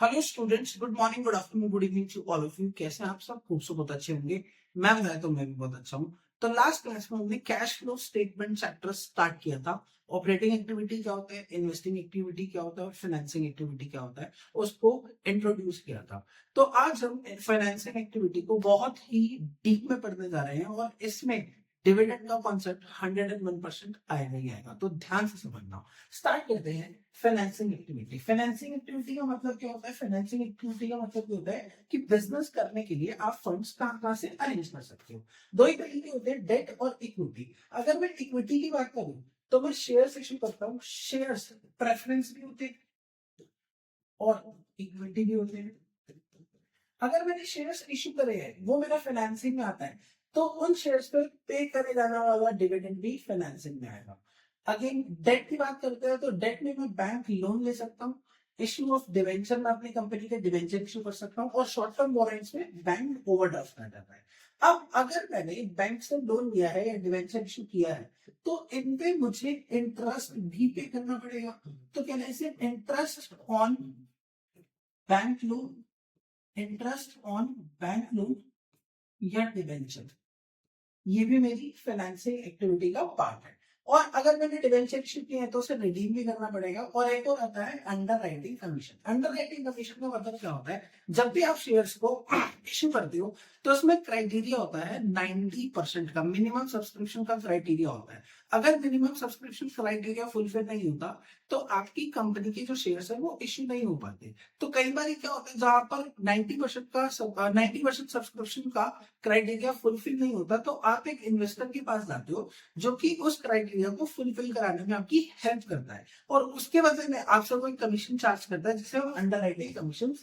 Hello students, good morning, good afternoon, good evening to all of you. कैसे हैं आप सब? खूब से बहुत अच्छे होंगे। मैं भी बहुत अच्छा हूँ। तो लास्ट क्लास में हमने cash flow statement chapter start किया था। ऑपरेटिंग एक्टिविटी क्या होता है, इन्वेस्टिंग एक्टिविटी क्या होता है और फाइनेंसिंग एक्टिविटी क्या होता है, उसको इंट्रोड्यूस किया था। तो आज हम फाइनेंसिंग एक्टिविटी को बहुत ही डीप में पढ़ने जा रहे हैं और इसमें डिविडेंड का कॉन्सेप्ट 101% आएगा ही आएगा। तो ध्यान से समझना। स्टार्ट करते हैं। Financing activity. फाइनेंसिंग एक्टिविटी का मतलब क्या होता है? फाइनेंसिंग एक्टिविटी का मतलब क्या होता है कि बिजनेस करने के लिए आप फंड्स कहाँ से अरेंज कर सकते हो। दो ही तरीके होते हैं, डेट और इक्विटी। अगर मैं इक्विटी की बात करूं तो मैं शेयर्स इश्यू करता हूँ। शेयर्स प्रेफरेंस भी होते हैं और इक्विटी भी होते हैं। अगर मैंने शेयर्स इश्यू करे हैं वो मेरा फाइनेंसिंग में आता है, तो उन शेयर्स पर पे करे जाने वाला डिविडेंड भी फाइनेंसिंग में आएगा। अगेन डेट की बात करते हैं तो डेट में मैं बैंक लोन ले सकता हूँ। इश्यू ऑफ डिवेंचर में अपनी कंपनी के डिवेंचर इश्यू कर सकता हूँ और शॉर्ट टर्म बोरेंट्स में बैंक ओवरड्राफ्ट कर जाता है। अब अगर मैंने बैंक से लोन लिया है या डिवेंचर इश्यू किया है तो इन पे मुझे इंटरेस्ट भी पे करना पड़ेगा। तो क्या इसे interest on bank loan, interest on bank loan या डिवेंचर, ये भी मेरी फाइनेंसिंग एक्टिविटी का पार्ट है। और अगर मैंने डिवेंचर इश्यू किए हैं तो उसे रिडीम भी करना पड़ेगा। और एक और आता है under writing commission. Under writing commission का मतलब क्या होता है? जब भी आप शेयर्स को इश्यू करते हो तो उसमें क्राइटेरिया होता है 90% का, मिनिमम सब्सक्रिप्शन का क्राइटेरिया होता है। अगर मिनिमम सब्सक्रिप्शन क्राइटेरिया फुलफिल नहीं होता तो आपकी कंपनी के जो शेयर्स है वो इश्यू नहीं हो पाते। तो कई बार क्या होता है, जहां पर 90% सब्सक्रिप्शन का क्राइटेरिया फुलफिल नहीं होता तो आप एक इन्वेस्टर के पास जाते हो जो कि उस क्राइटेरिया को फुलफिल कराने में आपकी हेल्प करता है और उसके बदले में आपसे कोई कमीशन चार्ज करता है जिसे हम अंडर राइटिंग कमीशन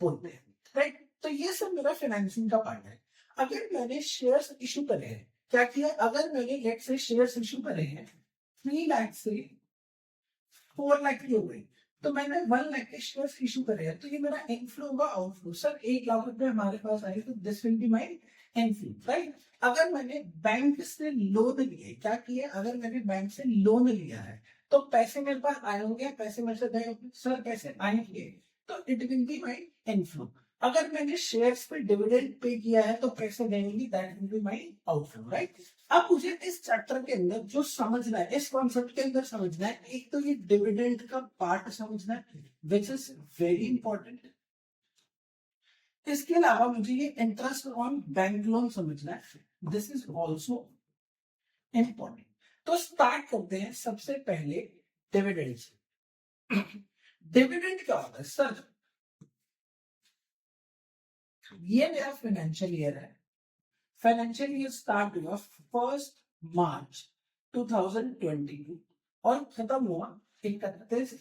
बोलते हैं। राइट? तो ये सब मेरा फाइनेंसिंग का पार्ट है। अगर मैंने शेयर्स इशू करे हैं, क्या किया, अगर मैंने लेट से शेयर्स इशू करे हैं 3 लाख से 4 लाख की हो गई, तो मैंने 1 लाख के शेयर्स इशू करे हैं, तो ये मेरा इनफ्लो होगा आउटफ्लो। सर 1 लाख रुपए हमारे पास आए तो this will be my inflow. Right? अगर मैंने बैंक से लोन लिए, क्या किया, अगर मैंने बैंक से लोन लिया है तो पैसे मेरे पास आए होंगे, पैसे मेरे से गए होंगे। सर पैसे आएंगे तो it will be my inflow. अगर मैंने शेयर्स पे डिविडेंड पे किया है तो पैसे देंगे, that will be my outflow. Right? अब मुझे इस चैप्टर के अंदर जो समझना है, इस कॉन्सेप्ट के अंदर समझना है, एक तो ये डिविडेंड का पार्ट समझना है विच इज वेरी इंपॉर्टेंट। इसके अलावा मुझे ये इंटरेस्ट ऑन बैंक लोन समझना है, दिस इज ऑल्सो इंपॉर्टेंट। तो स्टार्ट करते हैं सबसे पहले डिविडेंड से। डिविडेंड क्या होता है सर? ये मेरा फाइनेंशियल ईयर है। फाइनेंशियल ईयर स्टार्ट हुआ 1 मार्च 2022 और खत्म हुआ 31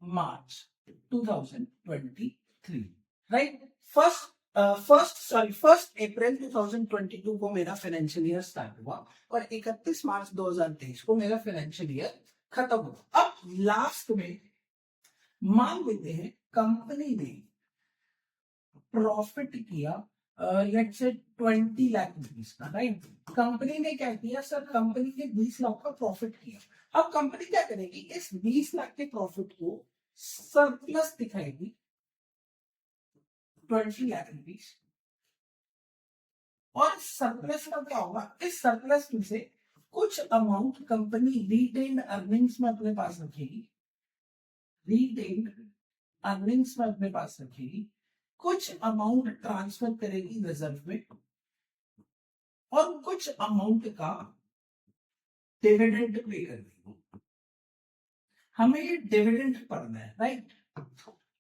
मार्च 2023। राइट? फर्स्ट अप्रैल 2022 को मेरा फाइनेंशियल ईयर स्टार्ट हुआ और 31 मार्च 2023 को मेरा फाइनेंशियल ईयर खत्म हुआ। अब लास्ट में मान लेते हैं कंपनी ने प्रॉफिट किया, लेट्स से 20 लाख रुपीज का। राइट? कंपनी ने क्या किया सर? कंपनी ने 20 लाख का प्रॉफिट किया। अब कंपनी क्या करेगी, इस 20 लाख के प्रॉफिट को सरप्लस दिखाएगी 20 लाख रुपीज। और सरप्लस का क्या होगा, इस सरप्लस में से कुछ अमाउंट कंपनी रिटेन्ड अर्निंग्स में अपने पास रखेगी, रिटेन्ड अर्निंग्स में अपने पास रखेगी, कुछ अमाउंट ट्रांसफर करेगी रिजर्व में और कुछ अमाउंट का डिविडेंड पे करेगी। हमें ये डिविडेंड पढ़ना है। राइट?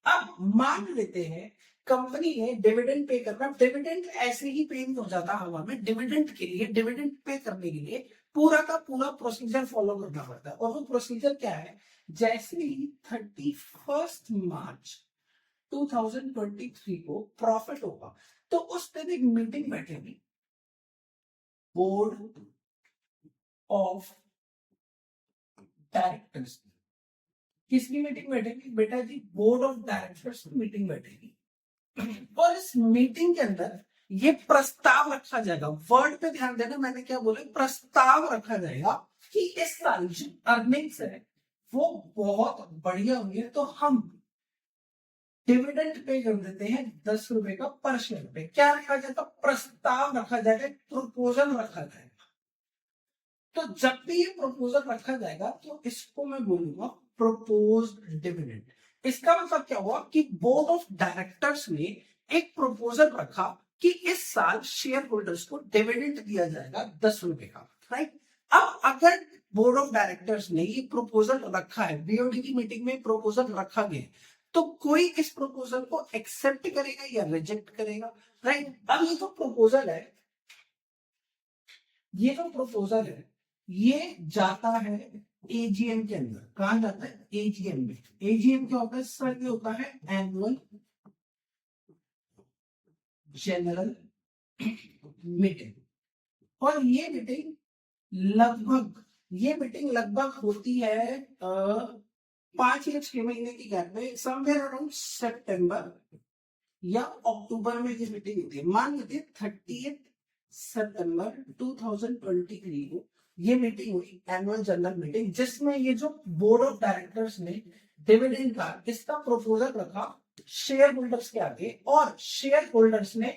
अब मान लेते हैं कंपनी ने डिविडेंड पे करना। डिविडेंड ऐसे ही पे नहीं हो जाता हवा में। डिविडेंड के लिए, डिविडेंड पे करने के लिए पूरा का पूरा प्रोसीजर फॉलो करना पड़ता है और वो प्रोसीजर क्या है? जैसे ही 31 मार्च 2023 को प्रॉफिट होगा तो उस दिन एक मीटिंग बैठेगी, बोर्ड ऑफ डायरेक्टर्स। किसकी मीटिंग बैठेगी बेटा जी? बोर्ड ऑफ डायरेक्टर्स की मीटिंग बैठेगी और इस मीटिंग के अंदर ये प्रस्ताव रखा जाएगा। वर्ड पे ध्यान देना, मैंने क्या बोला, प्रस्ताव रखा जाएगा कि इस साल जो अर्निंग्स है वो बहुत बढ़िया हुई है तो हम डिविडेंड पे कर देते हैं 10 रुपए का पर शेयर पे। क्या रखा जाएगा? प्रस्ताव रखा जाएगा, प्रपोजल रखा जाएगा। तो जब भी ये प्रपोजल रखा जाएगा तो इसको मैं बोलूंगा प्रपोज्ड डिविडेंड। इसका मतलब क्या हुआ कि बोर्ड ऑफ डायरेक्टर्स ने एक प्रपोजल रखा कि इस साल शेयर होल्डर्स को डिविडेंड दिया जाएगा 10 रुपए का, राइट। अब अगर बोर्ड ऑफ डायरेक्टर्स ने ये प्रपोजल रखा है, बीओडी की मीटिंग में प्रपोजल रखा गया, तो कोई इस प्रपोजल को एक्सेप्ट करेगा या रिजेक्ट करेगा, राइट। अब ये जो प्रपोजल है, ये जो प्रपोजल है ये जाता है एजीएम के अंदर। कहा जाता है? एजीएम में। एजीएम क्या होता है सर? ये होता है एनुअल जनरल मीटिंग। और ये मीटिंग लगभग होती है 5 या 6 महीने की गैप में, समवेयर अराउंड सितंबर या अक्टूबर में ये मीटिंग होती है। मान लीजिए 30 सितंबर 2023 को ये मीटिंग हुई, एनुअल जनरल मीटिंग, जिसमें ये जो बोर्ड ऑफ डायरेक्टर्स ने डिविडेंड का इसका प्रपोजल रखा शेयर होल्डर्स के आगे, और शेयर होल्डर्स ने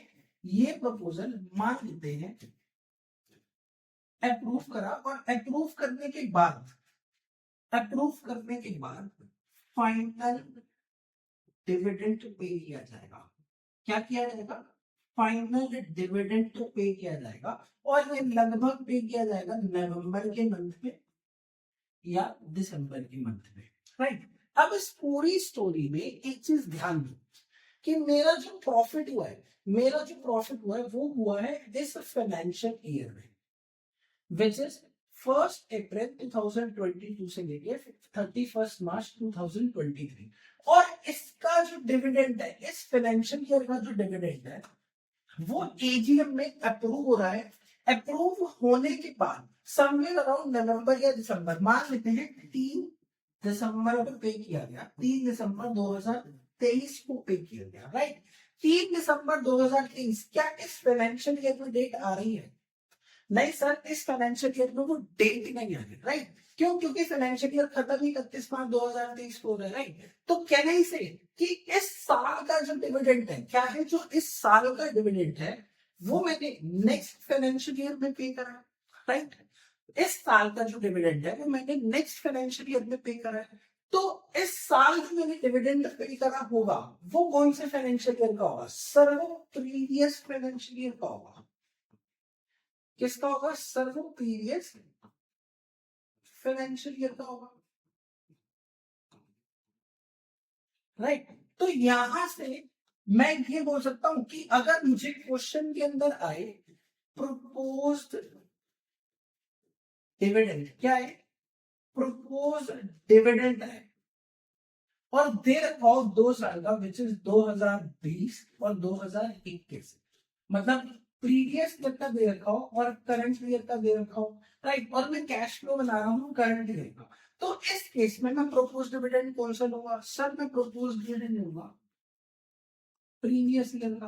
ये प्रपोजल मान लेते हैं अप्रूव करा। और अप्रूव करने के बाद फाइनल डिविडेंड पे किया जाएगा। क्या किया जाएगा? फाइनल डिविडेंड पे किया जाएगा। और ये लगभग पे किया जाएगा नवंबर के मंथ में या दिसंबर के मंथ में, राइट। अब इस पूरी स्टोरी में एक चीज ध्यान दो कि मेरा जो प्रॉफिट हुआ है वो हुआ है इस फाइनेंशियल ईयर में, विच इज 1 अप्रैल 2022 से लेके 31 मार्च 2023। और इसका जो डिविडेंड है, इस फाइनेंशियल ईयर का जो डिविडेंड है, वो एजीएम में अप्रूव हो रहा है। अप्रूव होने के बाद समवेयर अराउंड नवंबर या दिसंबर, मान लेते हैं 3 दिसंबर को पे किया गया, 3 दिसंबर 2023 को पे किया गया, राइट। 3 दिसंबर 2023 क्या इस फाइनेंशियल ईयर में डेट आ रही है? नहीं सर, इस फाइनेंशियल ईयर में वो डेट नहीं आ रही, राइट। क्यों? क्योंकि फाइनेंशियल ईयर खत्म ही 31 मार्च 2023 को हो रहा है, राइट। तो कहने ही से कि इस साल का जो डिविडेंड है, क्या है, जो इस साल का डिविडेंड है वो मैंने नेक्स्ट फाइनेंशियल ईयर में पे करा है, राइट। इस साल का जो डिविडेंड है वो मैंने नेक्स्ट फाइनेंशियल ईयर में पे करा है। तो इस साल जो मैंने डिविडेंड पे करा होगा वो कौन से फाइनेंशियल ईयर का होगा? सर वो प्रीवियस फाइनेंशियल ईयर का होगा। किसका होगा सर? वो प्रीवियस फाइनेंशियल ईयर का होगा, राइट। तो यहां से मैं ये बोल सकता हूं कि अगर मुझे क्वेश्चन के अंदर आए प्रपोज्ड डिविडेंड, क्या है? प्रपोज्ड डिविडेंड है, और दे रखा 2 साल का, विच इज 2020 और 2021, मतलब प्रीवियस ईयर का दे रखा हो और करंट ईयर का दे रखा हो, राइट। और मैं कैश फ्लो बना रहा हूँ करंट ईयर का। तो इस केस में मैं प्रपोज डिविडेंड कौन सा लूंगा? सर मैं प्रपोज डिविडेंड लूंगा प्रीवियस ईयर का।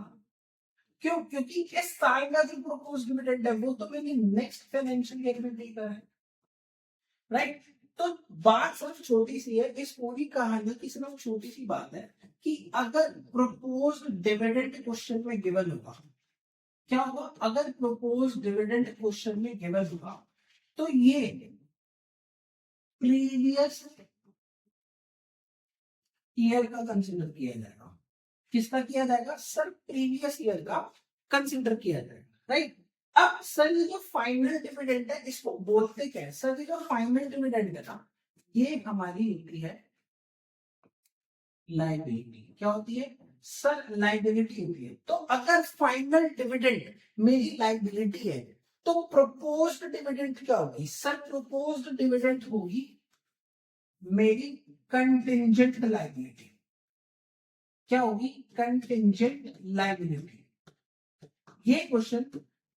क्यों? क्योंकि इस साल का जो प्रपोज डिविडेंड है वो तो मैंने नेक्स्ट फाइनेंशियल ईयर में देखा है, राइट। तो बात सिर्फ छोटी सी है, इस पूरी कहानी की सिर्फ छोटी सी बात है कि अगर प्रपोज डिविडेंड क्वेश्चन में गिवन होगा, क्या होगा? अगर प्रपोज डिविडेंड क्वेश्चन में गिवन होगा तो ये प्रीवियस ईयर का कंसिडर किया जाएगा। किसका किया जाएगा? सर प्रीवियस ईयर का कंसिडर किया जाएगा, राइट। अब सर ये जो फाइनल डिविडेंड है इसको बोलते क्या है? सर ये जो फाइनल डिविडेंड है ना, ये हमारी होती है लायबिलिटी। क्या होती है सर? लायबिलिटी होती है। तो अगर फाइनल डिविडेंड मेरी लायबिलिटी है तो प्रपोज्ड डिविडेंड क्या होगी? सर प्रपोज्ड डिविडेंड होगी मेरी कंटिंजेंट लायबिलिटी। क्या होगी? Contingent liability. ये क्वेश्चन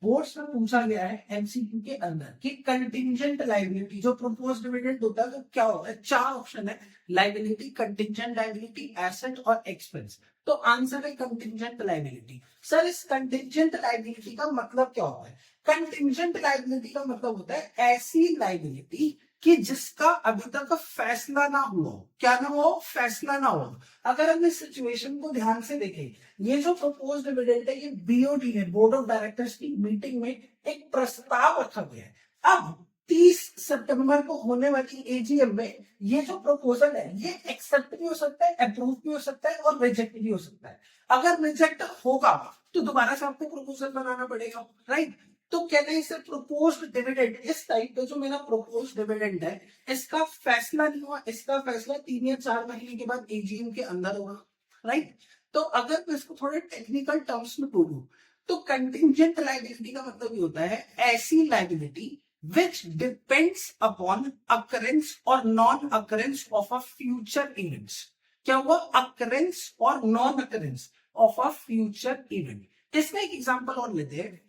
बोर्ड्स में पूछा गया है एमसीक्यू के अंदर कि कंटिंजेंट लायबिलिटी जो प्रपोज्ड डिविडेंड होता है तो क्या होता है? 4 ऑप्शन है, लायबिलिटी, कंटिंजेंट लायबिलिटी, एसेट और एक्सपेंस। तो आंसर है कंटिंजेंट लायबिलिटी। सर इस कंटिंजेंट लायबिलिटी का मतलब क्या होता है? कंटिंजेंट लायबिलिटी का मतलब होता है ऐसी लायबिलिटी कि जिसका अभी तक फैसला ना हुआ हो। क्या ना हो? फैसला ना हो। अगर हम इस सिचुएशन को ध्यान से देखें, ये जो प्रपोज डिविडेंड है, ये बीओडी है, बोर्ड ऑफ डायरेक्टर्स की मीटिंग में एक प्रस्ताव रखा गया है। अब 30 सितंबर को होने वाली एजीएम में ये जो प्रपोजल है, ये एक्सेप्ट भी हो सकता है, अप्रूव भी हो सकता है और रिजेक्ट भी हो सकता है। अगर रिजेक्ट होगा तो दोबारा से आपको प्रपोजल बनाना पड़ेगा, राइट? तो कहते हैं इसे प्रपोज्ड डिविडेंड। इस टाइप पे जो मेरा प्रपोज्ड डिविडेंड है, इसका फैसला नहीं हुआ, इसका फैसला 3 या 4 महीने के बाद एजीएम के अंदर होगा, राइट? तो अगर मैं इसको थोड़े टेक्निकल टर्म्स में बोलूं, तो कंटिंजेंट लायबिलिटी का मतलब ये होता है ऐसी liability which depends upon occurrence or non-occurrence of a future events। क्या हुआ? occurrence और non-occurrence of a future event। इसमें एक एग्जांपल और लेते हैं।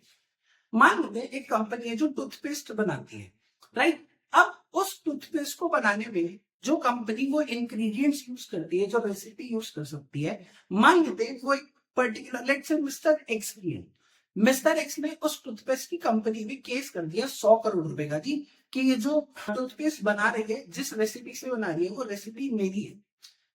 मान लेते हैं एक कंपनी है जो टूथपेस्ट बनाती है, राइट? अब उस टूथपेस्ट को बनाने में जो कंपनी वो इंग्रेडिएंट्स यूज करती है, जो रेसिपी यूज कर सकती है, मान लेते हैं वो एक particular, let's say mister x की है। मिस्टर एक्स ने उस टूथपेस्ट की कंपनी में केस कर दिया 100 करोड़ रुपए का जी, कि ये जो टूथपेस्ट बना रही है, जिस रेसिपी से बना रही है, वो रेसिपी मेरी है।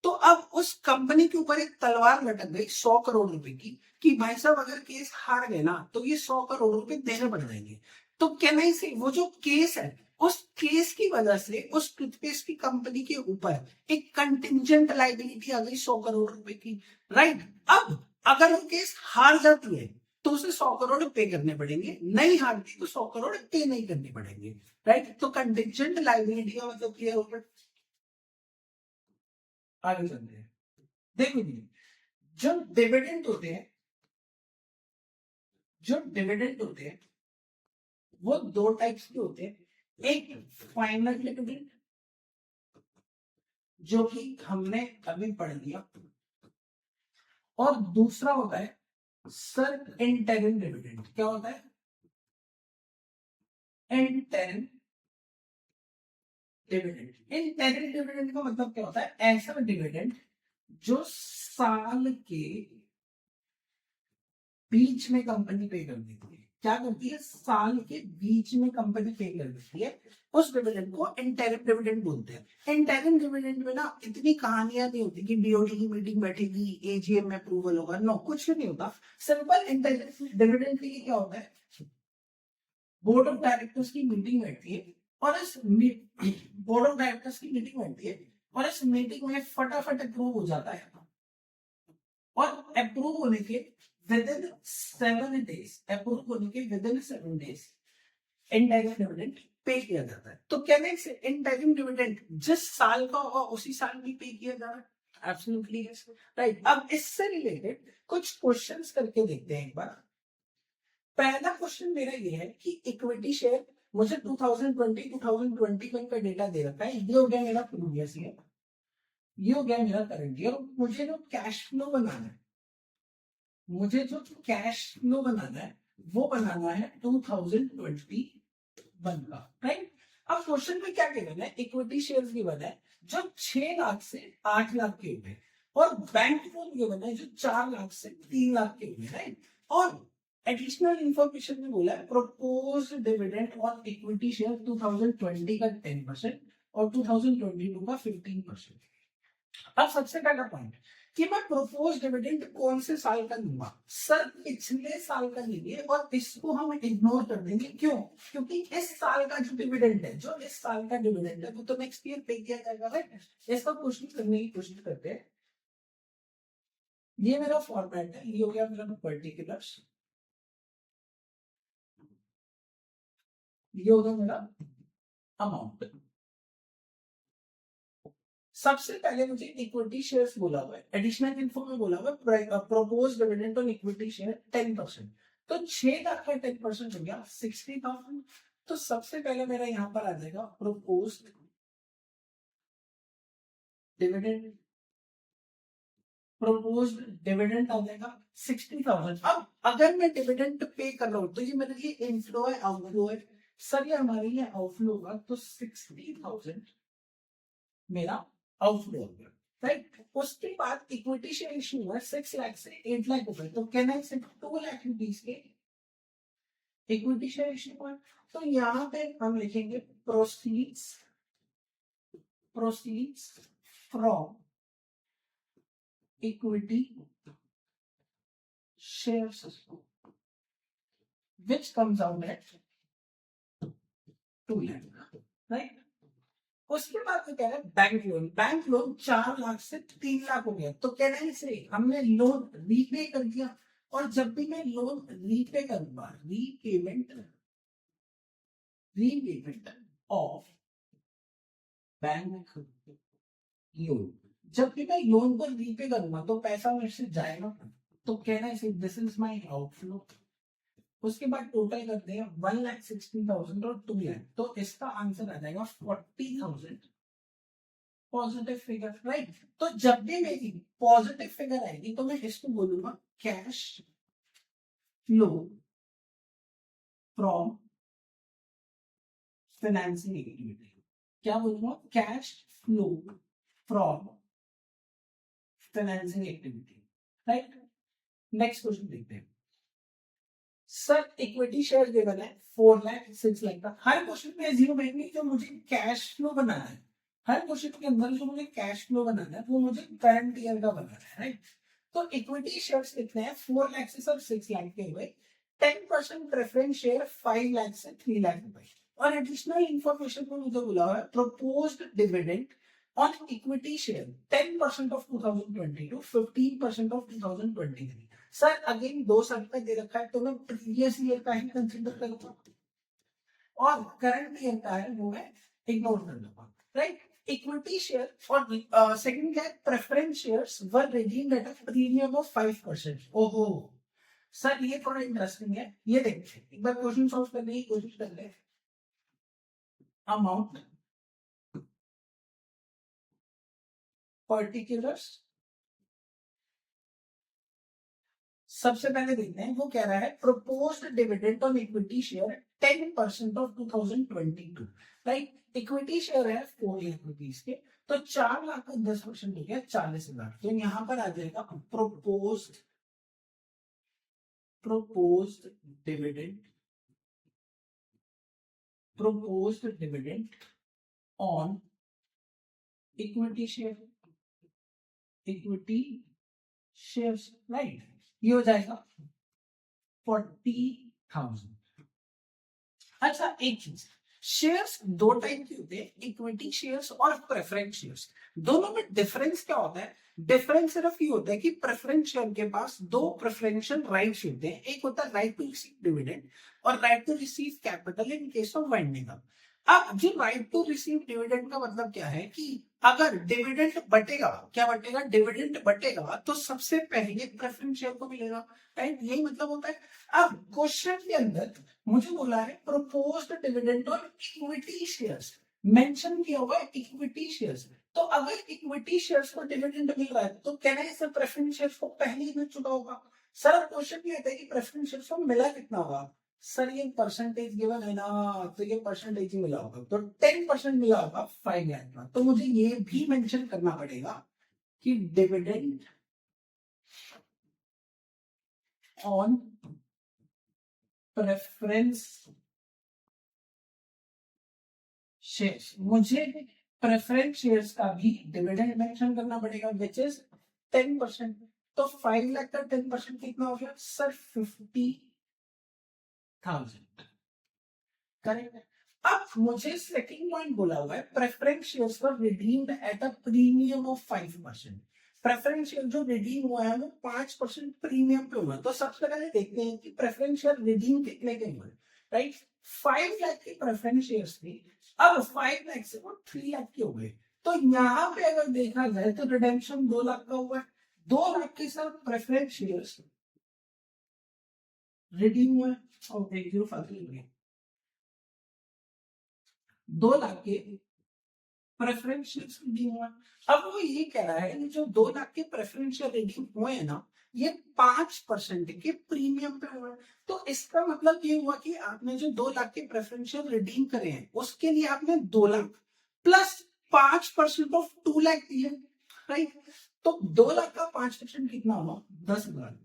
तो अब उस कंपनी के ऊपर एक तलवार लटक गई 100 करोड़ रुपए की, कि भाई साहब अगर केस हार गए ना तो ये 100 करोड़ रुपए देने पड़ जाएंगे। तो कहना ही से वो जो केस है, उस केस की वजह से उस टूथपेस्ट की कंपनी के ऊपर एक कंटिंजेंट लायबिलिटी आ गई 100 करोड़ रुपए की, राइट? अब अगर वो केस हार जाती है तो उसे 100 करोड़ पे करने पड़ेंगे, नहीं हारती तो 100 करोड़ पे नहीं करने पड़ेंगे, राइट? तो कंटिंजेंट लायबिलिटी का मतलब क्लियर हो गया। आगे चलते हैं। देखो जी, जो डिविडेंड होते हैं, जो डिविडेंड होते हैं वो दो टाइप्स के होते हैं। एक फाइनल डिविडेंड, जो कि हमने अभी पढ़ लिया, और दूसरा होता है सर इंटरिम डिविडेंड। क्या होता है? Interim dividend. इंटरिम डिविडेंड का मतलब क्या होता है? ऐसा डिविडेंड जो साल के बीच में कंपनी पे कर देती है। क्या करती है? साल के बीच में कंपनी पे कर देती है, उस डिविडेंड को इंटरिम डिविडेंड बोलते हैं। इंटरिम डिविडेंड में ना इतनी कहानियां नहीं होती कि बीओडी की मीटिंग बैठेगी, एजीएम में अप्रूवल होगा, नो, कुछ नहीं होता। सिंपल इंटरिम डिविडेंड के लिए क्या होता है? बोर्ड ऑफ डायरेक्टर्स की मीटिंग बैठती है, और इस बोर्ड ऑफ डायरेक्टर्स की मीटिंग बैठती है, और इस मीटिंग में फटाफट अप्रूव हो जाता है, और अप्रूव होने के विद इन 7 डेज, अप्रूव होने के with in 7 days interim dividend pay किया जाता है। तो कहने से इंटरिम डिविडेंड जिस साल का होगा उसी साल में पे किया जा रहा है। Absolutely yes, right. अब इससे रिलेटेड कुछ क्वेश्चंस करके देखते हैं एक बार। पहला क्वेश्चन मेरा ये है कि इक्विटी शेयर, मुझे 2020-2021 का डेटा दे रखा है, ये हो गया मेरा प्रीवियस ईयर, ये हो गया मेरा करंट ईयर। मुझे जो कैश फ्लो बनाना है, मुझे जो कैश फ्लो बनाना है वो बनाना है 2021 का, राइट? अब क्वेश्चन में क्या गिवन है? इक्विटी शेयर्स गिवन है जो 6 लाख से 8 लाख के हुए, और बैंक लोन गिवन है जो 4 लाख से 3 लाख के हुए, राइट? और एडिशनल इंफॉर्मेशन में बोला है propose dividend on equity share 2020 का 10% और 2022 का 15%। अब सबसे पहला पॉइंट कि मैं प्रोपोज डिविडेंड कौन से साल का लूंगा? सर पिछले साल का लीजिए, और इसको हम इग्नोर कर देंगे। क्यों? क्योंकि इस साल का जो डिविडेंड है, जो इस साल का डिविडेंड है, वो तो नेक्स्ट ईयर पे किया जाएगा, राइट? इसका क्वेश्चन करने की कोशिश करते हैं। ये मेरा फॉर्मेट है, ये हो गया मेरा पर्टिकुलर्स, ये होगा मेरा अमाउंट। सबसे पहले मुझे इक्विटी शेयर्स बोला हुआ है, एडिशनल इन्फो में बोला हुआ है propose dividend on equity share 10%। तो 6 लाख का 10% हो गया 60,000। तो सबसे पहले मेरा यहां पर आ जाएगा प्रोपोज डिविडेंड, प्रोपोज डिविडेंड आ जाएगा 60,000। अब अगर मैं डिविडेंड पे कर रहा हूं तो ये मेरे लिए इनफ्लो है, आउटफ्लो है? सर ये हमारे लिए आउटफ्लो होगा, तो 60,000 मेरा आउटफ्लो हो गया, राइट? उसके बाद इक्विटी शेयर इशू हुआ 6 लाख से 8 लाख रुपए, तो कैन आई से 2 लाख रुपीस के इक्विटी शेयर इशू हुआ। तो यहाँ पे हम लिखेंगे proceeds proceeds from equity shares which comes out at 2 lakh, right. उसके बाद तो कह रहे हैं बैंक लोन 4 लाख से 3 लाख हो गया, तो कहना से हमने लोन रीपे कर दिया, और जब भी मैं लोन रीपे करूंगा, रीपेमेंट ऑफ बैंक लोन, जब भी मैं लोन को रीपे करूंगा तो पैसा मेरे से जाएगा, तो कहना है दिस इज माई आउटफ्लो। उसके बाद टोटल करते हैं 1,60,000 और 2 लाख, तो इसका आंसर आ जाएगा 40,000 पॉजिटिव फिगर, राइट। तो जब भी मेरी पॉजिटिव फिगर आएगी तो मैं इसको बोलूंगा cash flow from financing activity. क्या बोलूंगा? Cash flow from financing activity, right. Next question देखते हैं। सर इक्विटी शेयर गिवन है 4 लाख 6 लाख का। हर क्वेश्चन में एज्यूम है कि जो मुझे कैश फ्लो बनाना है, हर क्वेश्चन के अंदर जो मुझे कैश फ्लो बनाना है वो मुझे करंट ईयर का बनाना है, राइट। तो इक्विटी शेयर्स कितने हैं? 4 लाख से सर 6 लाख के हुए। 10% प्रेफरेंस शेयर 5 लाख से 3 लाख रुपए। और एडिशनल इंफॉर्मेशन को मुझे बोला हुआ है proposed dividend on equity share 10% of 2022, 15% of 2023। Sir again 2 साल का दे रखा है तो मैं प्रीवियस ईयर का ही कंसीडर करूंगा, और करंट ईयर का है वो मैं इग्नोर कर लूंगा, राइट। इक्विटी शेयर और सेकंड क्या है, preference shares were redeemed at a premium of 5%। ओहो सर ये थोड़ा इंटरेस्टिंग है, ये देखते एक बार क्वेश्चन सॉल्व करने की कोशिश कर ले। अमाउंट पर्टिकुलर्स, सबसे पहले देखते हैं वो कह रहा है proposed dividend on equity share 10% of 2022, right. Equity share है 4 लाख रुपीज के, तो 4 लाख का 10% हो गया 40,000, तो यहाँ पर आ जाएगा proposed dividend on equity shares, right. ये हो जाएगा 40,000। अच्छा एक चीज, शेयर्स 2 टाइप के होते हैं, इक्विटी शेयर्स और प्रेफरेंस शेयर्स। दोनों में डिफरेंस क्या होता है? डिफरेंस सिर्फ ये होता है कि प्रेफरेंस शेयर के पास 2 प्रेफरेंशियल राइट्स होते हैं, एक होता है राइट टू रिसीव डिविडेंड और right to receive capital in case of winding up. अब जो राइट टू रिसीव डिविडेंड का मतलब क्या है कि अगर डिविडेंड बटेगा, क्या बटेगा? डिविडेंड बटेगा तो सबसे पहले प्रेफरेंस शेयर को मिलेगा, राइट। यही मतलब होता है। अब क्वेश्चन के अंदर मुझे बोला है proposed dividend on equity shares, mention किया हुआ है इक्विटी शेयर्स, तो अगर इक्विटी शेयर्स को डिविडेंड मिल रहा है तो कहना है सर प्रेफरेंस शेयर्स को पहले ही मिल चुका होगा। सर क्वेश्चन ये होता है कि प्रेफरेंस शेयर्स को मिला कितना होगा? सर ये परसेंटेज गिवन है ना, तो ये परसेंटेज ही मिला होगा, तो 10% मिला होगा 5 लाख का, तो मुझे ये भी मेंशन करना पड़ेगा कि डिविडेंड ऑन प्रेफरेंस शेयर्स, मुझे प्रेफरेंस शेयर्स का भी डिविडेंड मेंशन करना पड़ेगा विच इज 10%। तो 5 लाख का 10% कितना हो गया सर? 50,000, करेक्ट। अब मुझे सेकंड पॉइंट बोला हुआ है प्रेफरेंस शेयर्स पर redeemed at a premium of 5%। Preference share जो रिडीम हुआ है वो 5% प्रीमियम पे हुआ है। तो सबसे पहले देखते हैं कि प्रेफरेंस शेयर रिडीम कितने के हुए, राइट। 5 लाख के प्रेफरेंस शेयर्स थे, अब 5 लाख से वो 3 लाख के हो गए, तो यहाँ पे अगर देखा जाए तो रिडेम्पशन 2 लाख का हुआ है। 2 लाख के सर प्रेफरेंस शेयर्स रिडीम हुए और देख 2 लाख के प्रेफरेंस शेयर्स रिडीम हुआ। अब वो ये कह रहा है कि जो 2 लाख के प्रेफरेंस शेयर रिडीम हुए हैं ना, ये 5% के प्रीमियम पे हुए। तो इसका मतलब ये हुआ कि आपने जो 2 लाख के प्रेफरेंस शेयर रिडीम करे हैं उसके लिए आपने 2 लाख प्लस 5% ऑफ 2 लाख दिए, राइट। तो 2 लाख का 5% कितना हुआ? 10,000।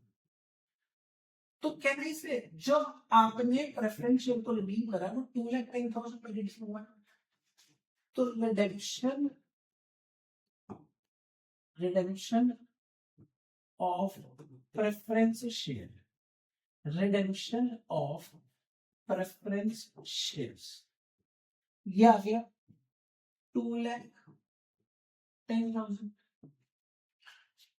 तो कहने से जब आपने प्रेफरेंस शेयर को रिडीम करा वो 2,10,000 पे रिडीम हुआ, तो redemption redemption of preference share, redemption of preference shares, ये आ गया 2,10,000।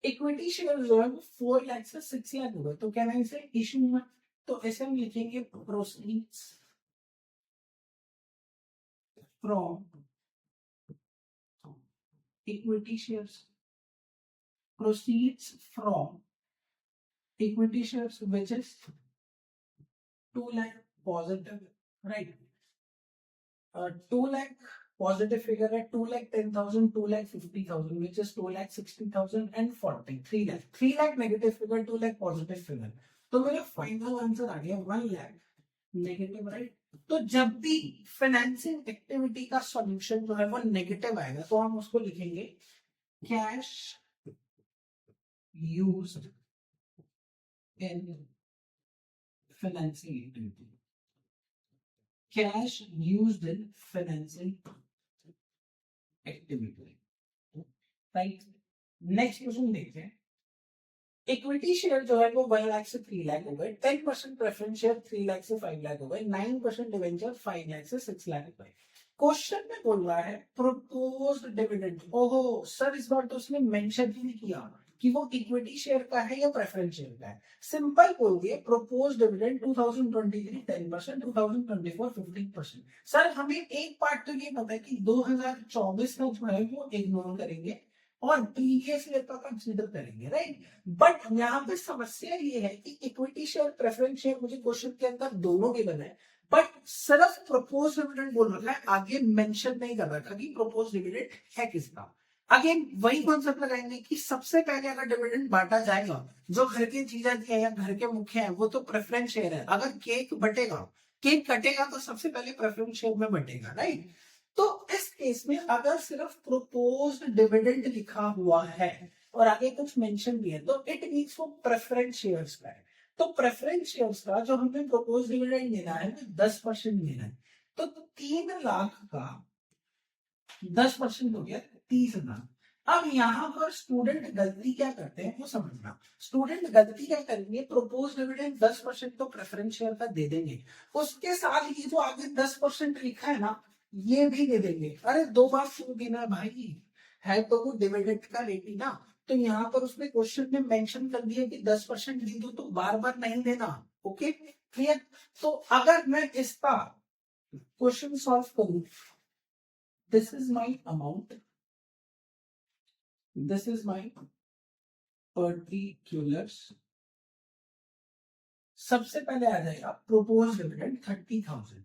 इक्विटी शेयर जो है वो 4 लाख से 6 लाख होगा, तो क्या नाम से इशू में, तो ऐसे हम लिखेंगे proceeds from equity shares, proceeds from equity shares which is 2 lakh positive, right? 2 lakh positive figure है, 2,10,000, 2,50,000 which is 2,60,000 and 3 lakh, 3 lakh negative figure, 2 lakh positive figure, तो मेरा फाइनल आंसर आ गया 1 lakh नेगेटिव, राइट? तो जब भी financing activity का solution जो है वो नेगेटिव आएगा तो हम उसको लिखेंगे cash used in financing activity, cash used in financing activity, right? Next question देखते हैं। इक्विटी शेयर जो है वो 1 लाख से 3 लाख हो गए, 10% प्रेफरेंस शेयर 3 लाख से 5 लाख हो गए, 9% डिवेंचर 5 लाख से 6 लाख हो गए। क्वेश्चन में बोल रहा है प्रपोज्ड डिविडेंड। ओहो सर, इस बार तो उसने मेंशन ही नहीं किया कि वो इक्विटी शेयर का है या प्रेफरेंस शेयर का है। सिंपल बोल दिए प्रपोज्ड डिविडेंड 2023 10%, 2024 15%। सर हमें एक पार्ट तो ये पता है कि 2024 का जो है वो इग्नोर करेंगे और प्रीवियस ईयर का कंसीडर करेंगे, राइट? बट यहाँ पे समस्या ये है कि इक्विटी शेयर प्रेफरेंस शेयर मुझे क्वेश्चन के अंदर दोनों गिवन है, बट सिर्फ प्रपोज डिविडेंड बोल रखा है, आगे मेंशन नहीं कर रखा कि प्रपोज डिविडेंड है किसका। अगेन वही कॉन्सेप्ट लगाएंगे कि सबसे पहले अगर डिविडेंड बांटा जाएगा, जो घर की चीजें दी है या घर के मुख्य है वो तो प्रेफरेंस शेयर है। अगर केक बटेगा, केक कटेगा तो सबसे पहले प्रेफरेंस शेयर में बटेगा, राइट? तो इस केस में अगर सिर्फ प्रोपोज्ड डिविडेंड लिखा हुआ है और आगे कुछ मेंशन भी है तो इट मींस वो प्रेफरेंस शेयर्स का है। तो प्रेफरेंस शेयर्स का जो हमें प्रोपोज डिविडेंड देना है 10% देना है, तो 3 लाख का 10% हो गया 30,000। अब यहाँ पर स्टूडेंट गलती क्या करते हैं वो समझना। स्टूडेंट गलती क्या करेंगे, प्रोपोज डिविडेंड 10% तो प्रेफरेंस शेयर का दे देंगे, उसके साथ ही जो आगे 10% लिखा है ना ये भी दे देंगे। अरे दो बार क्यों देना भाई, है तो वो डिविडेंड का रेट ही ना। तो यहाँ पर उसने क्वेश्चन में मेंशन कर दिया कि 10% दे दो, तो बार बार नहीं देना। Okay clear? तो अगर मैं इसका क्वेश्चन सॉल्व करूं, this is my amount, this is my particulars, सबसे पहले आ जाएगा propose dividend 30,000,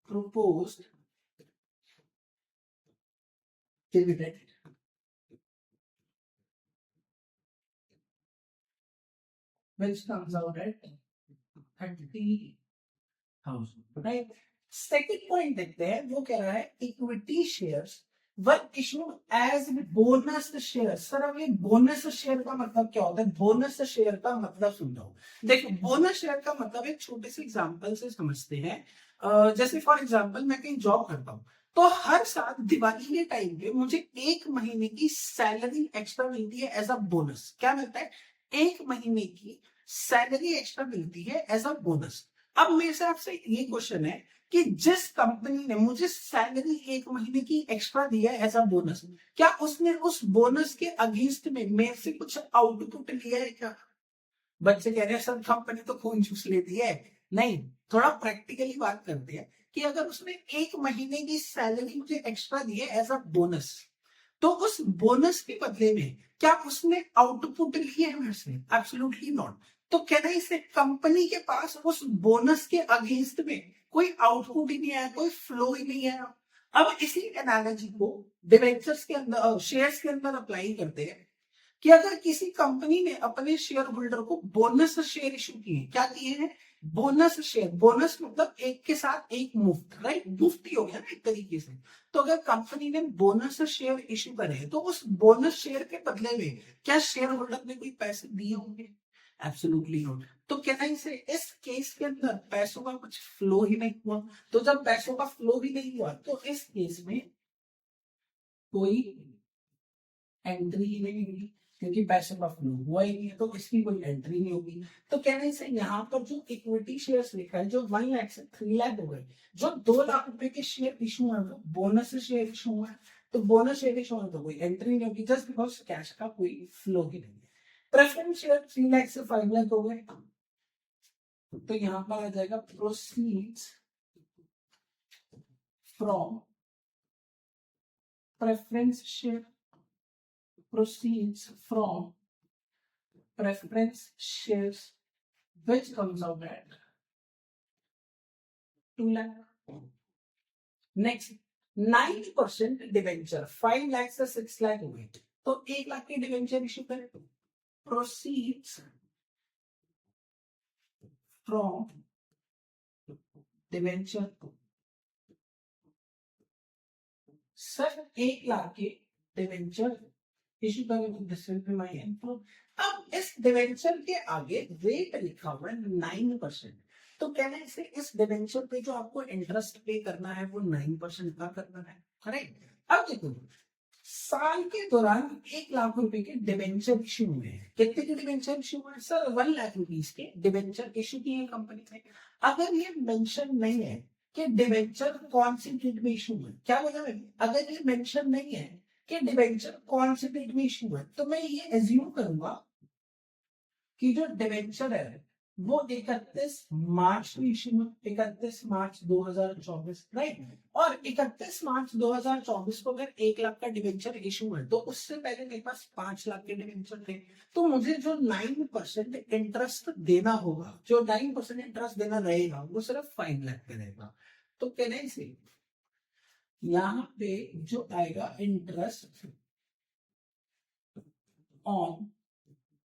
propose dividend which comes out at 30,000, right? Second point देखते हैं, वो कह रहा है equity shares were issued as bonus share. Sir अब ये बोनस शेयर का मतलब क्या होता है? बोनस शेयर का मतलब समझाओ। देखो बोनस शेयर का मतलब एक छोटे से एग्जांपल से समझते हैं। जैसे फॉर एग्जांपल मैं कहीं जॉब करता हूँ तो हर साल दिवाली के टाइम पे मुझे 1 महीने की सैलरी एक्स्ट्रा मिलती है एज अ बोनस। क्या मिलता है? 1 महीने की सैलरी एक्स्ट्रा मिलती है एज अ बोनस। अब मेरे से आपसे ये क्वेश्चन है कि जिस कंपनी ने मुझे सैलरी 1 महीने की एक्स्ट्रा दिया है एज अ बोनस, क्या उसने उस बोनस के अगेंस्ट में मेरे से कुछ आउटपुट लिया है क्या? बच्चे कह रहे हैं सर कंपनी तो खून चूस लेती है। नहीं, थोड़ा प्रैक्टिकली बात करते हैं कि अगर उसने 1 महीने की सैलरी मुझे एक्स्ट्रा दी है एज अ बोनस, तो उस बोनस के बदले में क्या उसने आउटपुट ली है मेरे से? Absolutely not. तो कहना इसे कंपनी के पास उस बोनस के अगेंस्ट में कोई आउटपुट ही नहीं आया, कोई फ्लो ही नहीं आया। अब इसी एनालॉजी को डिबेंचर्स के अंदर, शेयर्स के अंदर अप्लाई करते हैं कि अगर किसी कंपनी ने अपने शेयर होल्डर को बोनस शेयर इशू किए, क्या किए हैं? Bonus share. बोनस मतलब एक के साथ एक मुफ्त, राइट? मुफ्त ही हो गया ना एक तरीके से। तो अगर कंपनी ने बोनस शेयर इशू करे तो उस बोनस शेयर के बदले में क्या शेयर होल्डर ने कोई पैसे दिए होंगे? Absolutely not. तो कहना इसे इस केस के अंदर पैसों का कुछ फ्लो ही नहीं हुआ। तो जब पैसों का फ्लो ही नहीं हुआ तो इस केस में कोई एंट्री ही नहीं होगी क्योंकि पैसिव ऑफ लो हुआ ही नहीं है, तो इसकी कोई एंट्री नहीं होगी। तो कहने से यहाँ पर जो इक्विटी शेयर्स लिखा है जो 1 लाख से 3 लाख हो गए, जो 2 लाख रुपए के शेयर इशू है वो बोनस शेयर इशू है, तो बोनस शेयर इशू है तो कोई एंट्री नहीं होगी, जस्ट बिकॉज कैश का कोई फ्लो ही नहीं है। प्रेफरेंस शेयर 3 लाख से 5 लाख हो गए, तो यहाँ पर आ जाएगा proceeds from preference share, proceeds from preference shares which comes out at 2 lakh. Next 9% debenture 5 lakh से 6 लाख हो गए, तो 1 लाख के डिवेंचर इश्यू करें, proceeds from debenture sir 1 lakh के डिवेंचर इशू करेंगे, this will be my input. अब इस डिवेंचर के आगे रेट लिखा हुआ है 9%, तो कहना है इसे इस डिवेंचर पे जो आपको इंटरेस्ट पे करना है वो 9% का करना है, करेक्ट। अब देखो साल के दौरान 1 लाख रुपए के डिवेंचर इशू हुए हैं, कितने के डिवेंचर इशू हुए हैं सर 1 लाख रुपीस के डिवेंचर इशू किए कंपनी ने। अगर ये मेंशन नहीं है कि डिवेंचर कौन सी डेट में इशू है, क्या बोला मैंने, अगर ये मेंशन नहीं है कि डिवेंचर कौन सी डेट में इशू है, तो मैं ये एज्यूम करूंगा कि जो डिवेंचर है वो 31 मार्च में इशू है, 31 मार्च 2024, राइट। और 31 मार्च 2024 को अगर 1 लाख का डिवेंचर इशू है तो उससे पहले मेरे पास 5 लाख के डिवेंचर थे, तो मुझे जो 9% इंटरेस्ट देना होगा, जो 9% इंटरेस्ट देना रहेगा वो सिर्फ 5 लाख पे रहेगा। तो कहने से यहाँ पे जो आएगा इंटरेस्ट ऑन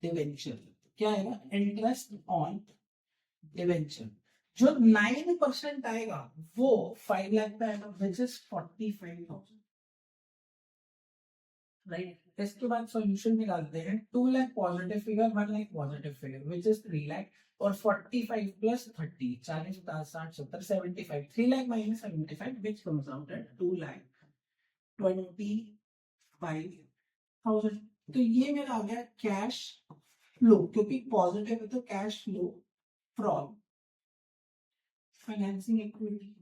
डिवेंचर, क्या आएगा, इंटरेस्ट ऑन डिवेंचर, जो 9% आएगा वो 5 लाख पे आएगा, विच इज 45,000, राइट। इसके बाद सॉल्यूशन निकालते हैं, 2 lakh positive figure, 1 lakh positive figure which is 3 lakh, और 45 plus 30 40 50 60 70 75, 3 lakh minus 75 which comes out at 2,25,000। तो ये मेरा आ गया कैश फ्लो, क्योंकि पॉजिटिव है तो cash flow from financing activity.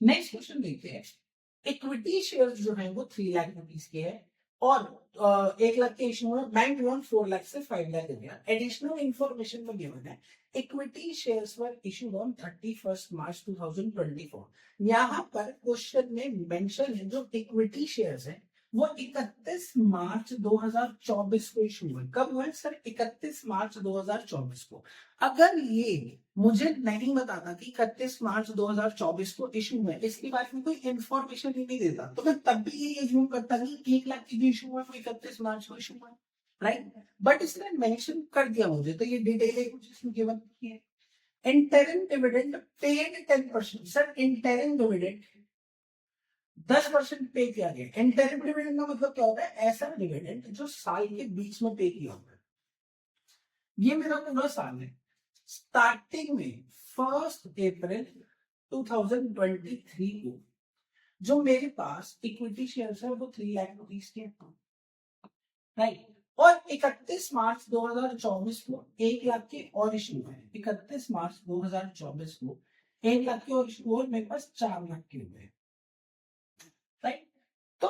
Next question देखते हैं, इक्विटी शेयर्स जो है वो 3 लाख रुपीस के है, और 1 लाख के इशू में बैंक लोन 4 लाख से 5 लाख हो गया। एडिशनल इंफॉर्मेशन में गिवन है equity shares were issued on 31 मार्च 2024। यहाँ पर क्वेश्चन में मेंशन है जो इक्विटी शेयर्स है वो 31 मार्च 2024 को इशू हुए। कब हुए सर, 31 मार्च 2024 को। अगर ये मुझे नहीं बताता कि 31 मार्च 2024 को इशू हुए, इसके बारे में कोई इंफॉर्मेशन ही नहीं देता, तो मैं तब भी ये एज्यूम करता कि 1 लाख की जो इशू हुआ वो 31 मार्च को इशू हुआ, राइट। बट इसने मेंशन कर दिया मुझे, तो ये डिटेल है कुछ इसमें गिवन है। Interim dividend paid 10%, sir interim dividend 10% पे किया गया। इंटरिम डिविडेंड का मतलब क्या होता है, ऐसा डिविडेंड जो साल के बीच में पे किया होता है। ये मेरा पूरा साल है, स्टार्टिंग में 1 अप्रैल 2023 को जो मेरे पास इक्विटी शेयर्स है वो 3 लाख रुपीस के, राइट। और 31 मार्च 2024 को 1 लाख के और इशू है, 31 मार्च 2024 को 1 लाख के और इशू, और मेरे पास 4 लाख के हुए, राइट। तो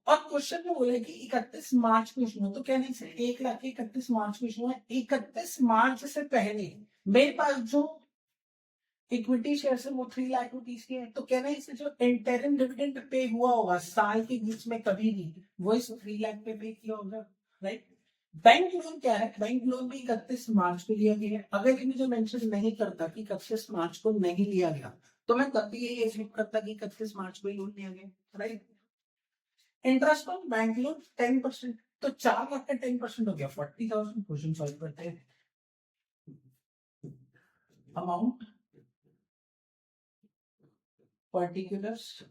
और क्वेश्चन में बोले कि 31 मार्च को इशू, तो कहने से 1 लाख के 31 मार्च को इशू है, 31 मार्च से पहले मेरे पास जो इक्विटी शेयर है वो 3 लाख रुपीस के हैं, तो कहना है इसे जो इंटरिम डिविडेंड पे हुआ होगा साल के बीच में कभी भी, वो इस 3 लाख पे किया होगा, राइट। बैंक लोन क्या है, बैंक लोन भी 31 मार्च को लिया गया है। अगर ये मुझे मेंशन नहीं करता कि 31 मार्च को नहीं लिया गया, तो मैं तब भी यही एज्यूम करता कि 31 मार्च को ही लोन लिया गया, right. Interest on bank loan 10%, तो 4 लाख का 10% हो गया 40,000। क्वेश्चन सॉल्व करते हैं। अमाउंट पर्टिकुलर्स,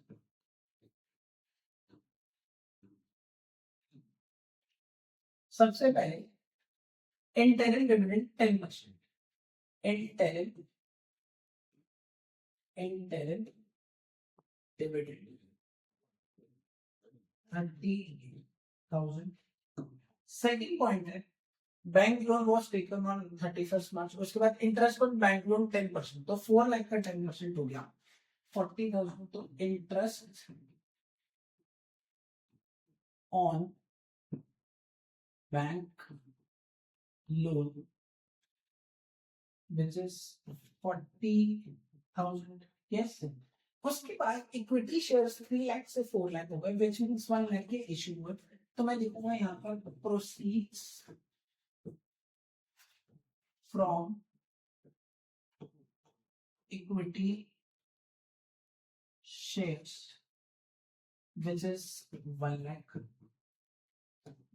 सबसे पहले interim dividend 10%, interim interim dividend 30,000। Second point है bank loan was taken on 31st March, उसके बाद इंटरेस्ट ऑन बैंक लोन 10%, तो 4 लाख का 10% हो गया 40,000। तो interest on bank loan which is 40,000। Yes, उसके बाद इक्विटी शेयर्स 3 लाख से 4 लाख हो गए, विच मीन्स 1 लाख के इशू हुए। तो मैं लिखूंगा यहाँ पर proceeds from equity shares which is 1 lakh.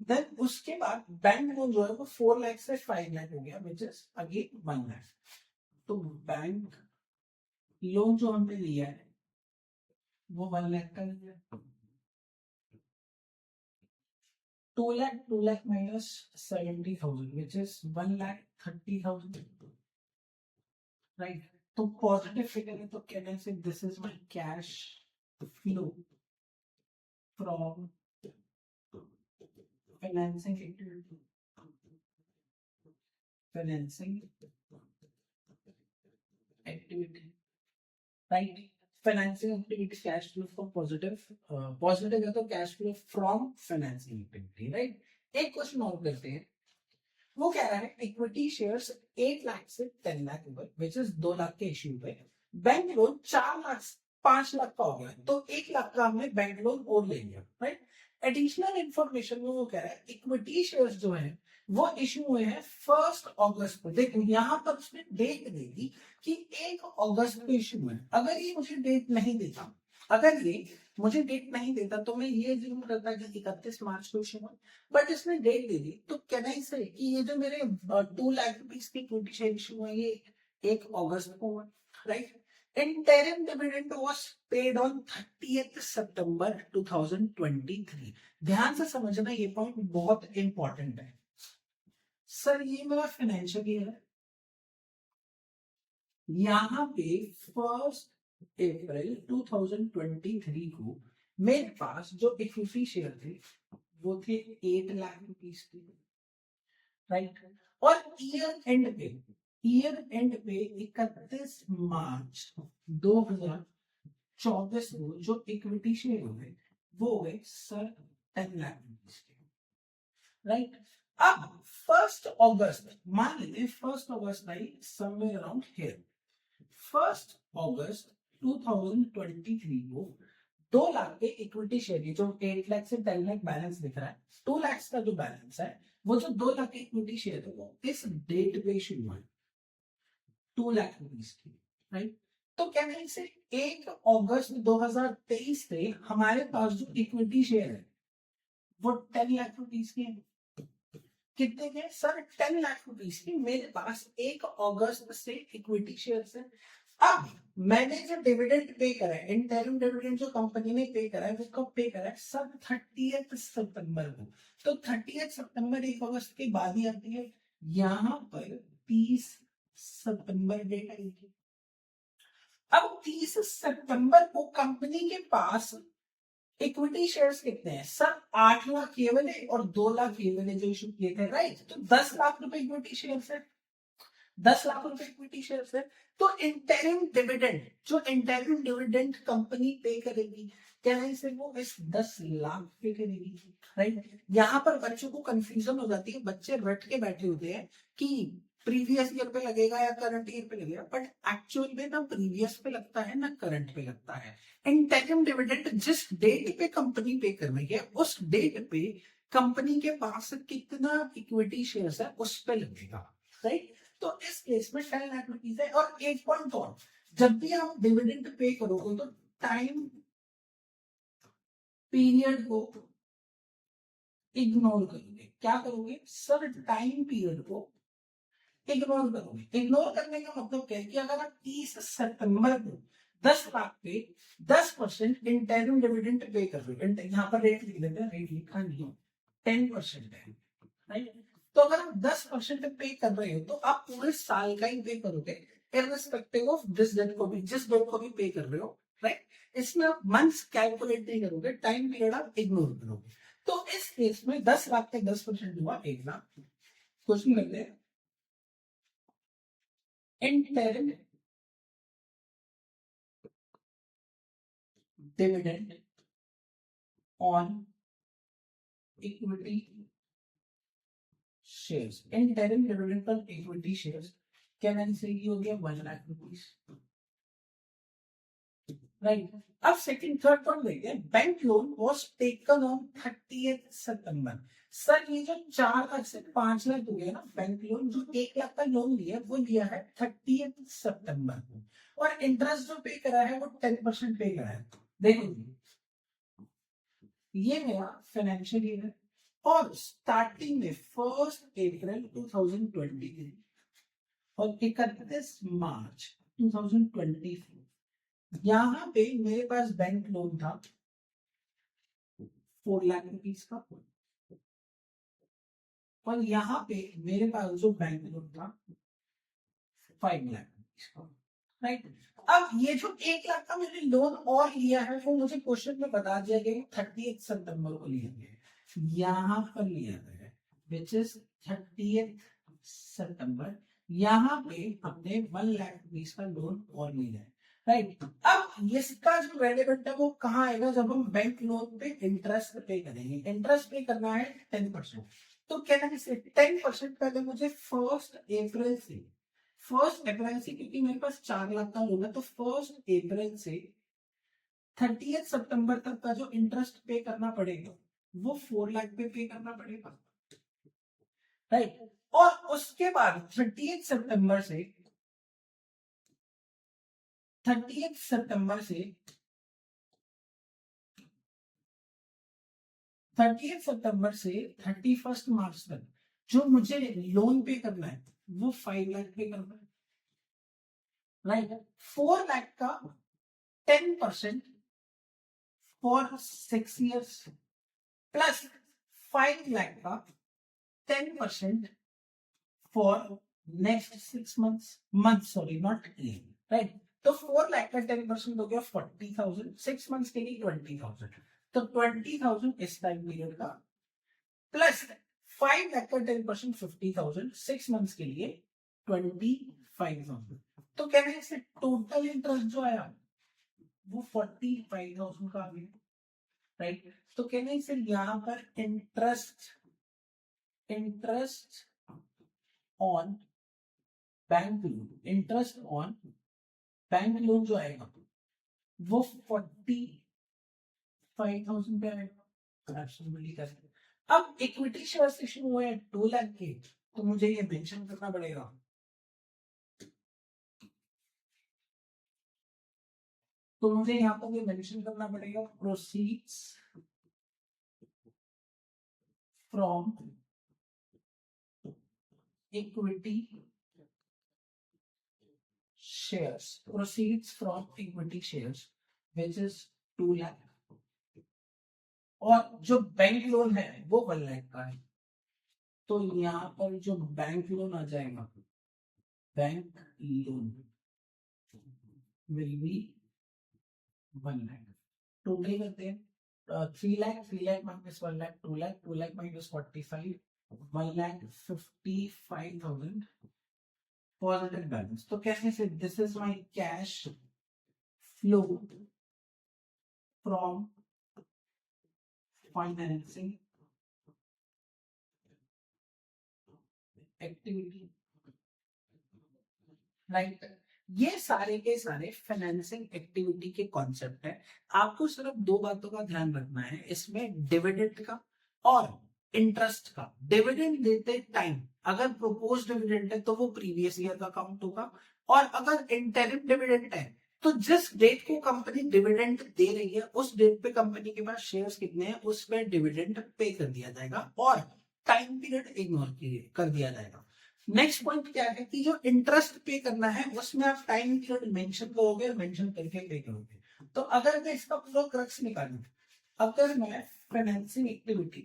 Then उसके बाद बैंक लोन जो है वो 4 लाख से 5 लाख हो गया, विच इज अगेन 1 लाख। तो बैंक लोन जो हमने लिया है वो 1 लाख का लिया। 2 lakh minus 70,000 which is 1,30,000, right? तो पॉजिटिव फिगर है तो कहने से this is my cash flow from financing activity, right? Financing activity cash flow from positive, positive है तो cash flow from financing activity, right? एक क्वेश्चन और करते हैं, वो कह रहा है इक्विटी शेयर्स 8 लाख से 10 लाख हुए, विच इज 2 लाख के इश्यू हुए। बैंक लोन 4 लाख 5 लाख का हो गया, तो 1 लाख का हमने बैंक लोन और ले लिया, राइट? एडिशनल इंफॉर्मेशन में वो कह रहा है इक्विटी शेयर्स जो है वो इश्यू हुए हैं 1 अगस्त को। देखो यहाँ पर उसने डेट दे दी कि 1 अगस्त को इश्यू हुए। अगर ये मुझे डेट नहीं देता, तो मैं ये जिक्र करता कि 31 मार्च को इश्यू हुआ, बट इसने डेट दे दी तो कहना ही सही कि ये जो मेरे 2 लाख रुपीस की इक्विटी शेयर इश्यू हुआ ये 1 अगस्त को हुआ, right? Interim dividend was paid on 30th September 2023। ध्यान से समझना, ये पॉइंट बहुत इंपॉर्टेंट है। सर ये मेरा फाइनेंशियल ईयर है, यहाँ पे 1 अप्रैल 2023 को मेरे पास जो इक्विटी शेयर थे वो थे 8 लाख रुपीस के, राइट? और ईयर एंड पे 31 मार्च 2024 को जो इक्विटी शेयर हुए वो हुए सर 10 लाख रुपीस के, राइट? अब 1 अगस्त मान लेते 1 अगस्त भाई समवेयर अराउंड हियर 1 अगस्त 2023 को 2 लाख के इक्विटी शेयर जो 8 लाख से 10 लाख बैलेंस दिख रहा है, 2 लाख का जो बैलेंस है वो जो 2 लाख के इक्विटी शेयर है वो इस डेट पे इशू हुआ है 2 लाख रुपीस की, राइट? तो क्या नहीं से 1 अगस्त 2023 से हमारे पास जो इक्विटी शेयर है वो 10 लाख रुपीस के हैं। कितने के सर? 10 लाख रुपीस की मेरे पास 1 अगस्त से इक्विटी शेयर है। अब मैंने जो डिविडेंड पे करा है, इंटरिम डिविडेंड जो कंपनी ने पे करा है वो कब पे करा है सर? 30th सितंबर को। तो 30th सितंबर 1 अगस्त के बाद ही आती है, यहाँ पर 30 सितंबर डेट आएगी। अब 30 सितंबर को कंपनी के पास इक्विटी शेयर्स कितने हैं सर? 8 लाख ये वाले और 2 लाख ये वाले जो इशू किए थे, राइट? तो 10 लाख रुपए इक्विटी शेयर्स है, 10 लाख रुपए इक्विटी शेयर्स है। तो इंटरिम डिविडेंड कंपनी पे करेगी, क्या है इसे? वो इस 10 लाख पे करेगी, राइट? यहाँ पर बच्चों को कंफ्यूजन हो जाती है, बच्चे रट के बैठे होते हैं कि प्रीवियस ईयर पे लगेगा या करंट ईयर पे लगेगा, बट एक्चुअल में ना प्रीवियस पे लगता है ना करंट पे लगता है। इंटरिम डिविडेंड जिस डेट पे कंपनी पे कर रही है उस डेट पे कंपनी के पास कितना इक्विटी शेयर्स है उस पे लगेगा, राइट? तो इस केस में 10 लाख रुपीज है। और एक पॉइंट और, जब भी आप डिविडेंड पे करोगे तो टाइम पीरियड को इग्नोर करोगे। क्या करोगे सर? टाइम पीरियड को इग्नोर करोगे। इग्नोर करने का मतलब क्या है कि अगर आप 30 सितंबर को 10 लाख पे 10% इंटरिम डिविडेंड पे कर रहे हो, यहाँ पर रेट लिख देते हैं, रेट लिखा नहीं, 10% है, राइट? तो अगर आप 10% पे कर रहे हो तो आप पूरे साल का ही पे करोगे, इररिस्पेक्टिव ऑफ दिस डेट को भी, जिस डेट को भी पे कर रहे हो, राइट। इसमें आप मंथ्स कैलकुलेट नहीं करोगे, टाइम पीरियड आप इग्नोर करोगे। तो इस केस में 10 लाख के 10% हुआ 1 लाख। क्वेश्चन करते हैं, interim dividend on equity shares, interim dividend on equity shares क्या मैंने सही की हो गया 1 लाख रुपीस, राइट। अब सेकंड थर्ड पॉइंट देखते हैं, bank loan was taken on 30th September. Sir ये जो 4 लाख से 5 लाख हो गया ना बैंक लोन, जो 1 लाख का लोन लिया वो लिया है 30th सितंबर को, और इंटरेस्ट जो पे करा है वो 10% पे करा है। देखो ये मेरा फाइनेंशियल ईयर है, और स्टार्टिंग में 1 अप्रैल 2023 और 31 मार्च 2024 यहाँ पे मेरे पास बैंक लोन था 4 लाख रुपीस का, और यहाँ पे मेरे पास जो बैंक लोन था 5 लाख रुपीस का, राइट। अब ये जो 1 लाख का मैंने लोन और लिया है वो मुझे क्वेश्चन में बता दिया गया कि 30 सितंबर को लिया गया है, यहाँ पर लिया गया है विच इज 30 सितंबर। यहाँ पे हमने 1 लाख रुपीस का लोन और लिया है, राइट। अब इसका जो रेलेवेंट है वो कहाँ आएगा, जब हम बैंक लोन पे इंटरेस्ट पे करेंगे। इंटरेस्ट पे करना है 10%, तो कहना है 10% पहले मुझे 1 अप्रैल से क्योंकि मेरे पास 4 लाख का लोन है, तो 1 अप्रैल से 30 सितंबर तक का जो इंटरेस्ट पे करना पड़ेगा वो 4 लाख पे करना पड़ेगा, राइट। और उसके बाद 30 सितंबर से 30 सितंबर से 30 सितंबर से 31 मार्च तक जो मुझे लोन पे करना है वो 5 लाख पे करना है, राइट। 4 लाख का 10% फॉर 6 years प्लस 5 लाख का 10% for next 6 months, sorry not year, right. तो 4 लाख का 10% हो गया 40,000, 6 months के लिए 20,000, तो 20,000 इस टाइम पीरियड का, प्लस 5 लाख का 10% 50,000, 6 months के लिए 25,000। तो कहने से टोटल इंटरेस्ट जो आया वो 45,000 का आ गया, राइट। तो कहने से यहाँ पर interest on bank loan, interest on bank loan जो आएगा वो 45,000 पे आएगा, एब्सोल्युटली करेक्ट। अब इक्विटी शेयर इशू हुए हैं 2 लाख के, तो मुझे ये मेंशन करना पड़ेगा, तो मुझे यहाँ पर ये मेंशन करना पड़ेगा, proceeds from equity shares, proceeds from equity shares which is 2 lakh, और जो बैंक लोन है वो 1 लाख का है, तो यहाँ पर जो बैंक लोन आ जाएगा, bank loan will be 1 lakh. Total करते हैं 3 lakh, 3 lakh minus 1 lakh 2 lakh, 2 lakh minus 45, 1,55,000 positive balance. तो कैसे से this is my cash flow from financing activity, right. ये सारे के सारे फाइनेंसिंग एक्टिविटी के कॉन्सेप्ट है। आपको सिर्फ 2 बातों का ध्यान रखना है इसमें, डिविडेंड का और इंटरेस्ट का। डिविडेंड देते टाइम अगर प्रोपोज डिविडेंड है तो वो प्रीवियस ईयर का काउंट होगा, और अगर इंटरिम डिविडेंड है तो जिस डेट को कंपनी डिविडेंड दे रही है उस डेट पे कंपनी के पास शेयर्स कितने हैं उसमें डिविडेंड पे कर दिया जाएगा, और टाइम पीरियड इग्नोर कर दिया जाएगा। नेक्स्ट पॉइंट क्या है कि जो इंटरेस्ट पे करना है उसमें आप टाइम पीरियड मेंशन करोगे, मेंशन करके पे करोगे। तो अगर मैं इसका पूरा क्रक्स निकालूं, अगर मैं फाइनेंसिंग एक्टिविटी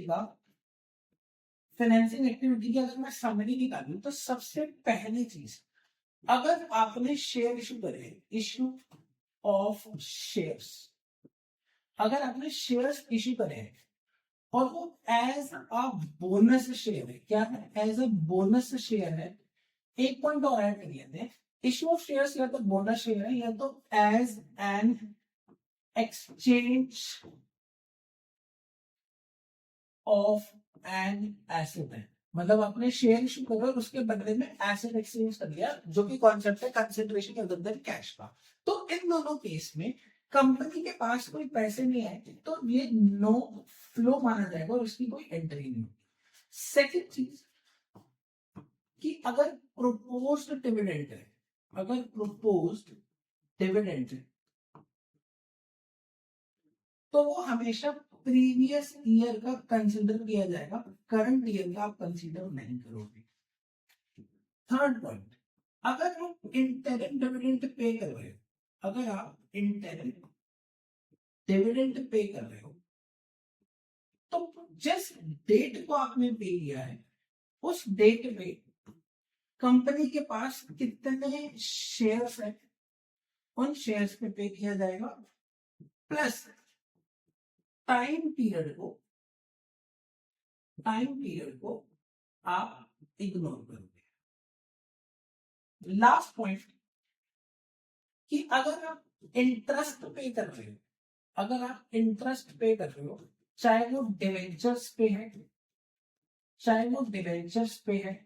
का फाइनेंसिंग एक्टिविटी की अगर मैं समरी निकालूं तो सबसे पहली चीज, अगर आपने शेयर इशू करे, इशू ऑफ शेयर्स, अगर आपने शेयर्स इशू करे हैं और वो एज अ बोनस शेयर है, क्या है, एज अ बोनस शेयर है, एक पॉइंट और ऐड कर लेते हैं, इशू ऑफ शेयर्स या तो बोनस शेयर है या तो as an exchange of an asset है, मतलब आपने शेयर इशू करा और उसके बदले में एसेट एक्सचेंज कर लिया, जो कि कॉन्सेप्ट है कंसिडरेशन अदर देन कैश का। तो इन दोनों केस में कंपनी के पास कोई पैसे नहीं आए तो ये नो फ्लो माना जाएगा और उसकी कोई एंट्री नहीं होगी। सेकंड चीज कि अगर प्रोपोज्ड डिविडेंड है, अगर प्रोपोज्ड डिविडेंड है तो वो हमेशा प्रीवियस ईयर का कंसीडर किया जाएगा, करंट ईयर का आप कंसीडर नहीं करोगे। थर्ड पॉइंट, अगर आप इंटरिम डिविडेंड पे कर रहे हो, अगर आप इंटरिम डिविडेंड पे कर रहे हो तो जिस डेट को आपने पे किया है उस डेट पे कंपनी के पास कितने शेयर्स हैं उन शेयर्स पे पे किया जाएगा, प्लस टाइम पीरियड को आप इग्नोर करोगे। लास्ट पॉइंट कि अगर आप इंटरेस्ट पे कर रहे हो, अगर आप इंटरेस्ट पे कर रहे हो, चाहे वो डिवेंचर्स पे है, चाहे वो डिवेंचर्स पे है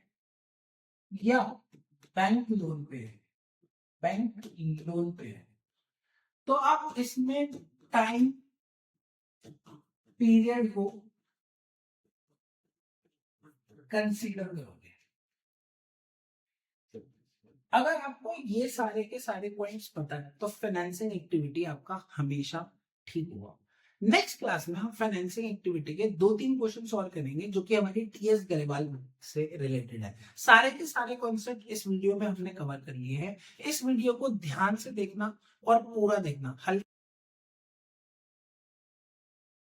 या बैंक लोन पे है, बैंक लोन पे है, तो आप इसमें टाइम पीरियड को कंसीडर करोगे। अगर आपको ये सारे के सारे पॉइंट्स पता है तो फाइनेंसिंग एक्टिविटी आपका हमेशा ठीक होगा। नेक्स्ट क्लास में हम फाइनेंसिंग एक्टिविटी के 2-3 क्वेश्चन सॉल्व करेंगे जो कि हमारी टीएस गरेवाल से रिलेटेड है। सारे के सारे कॉन्सेप्ट इस वीडियो में हमने कवर कर लिए हैं। इस वीडियो को ध्यान से देखना और पूरा देखना।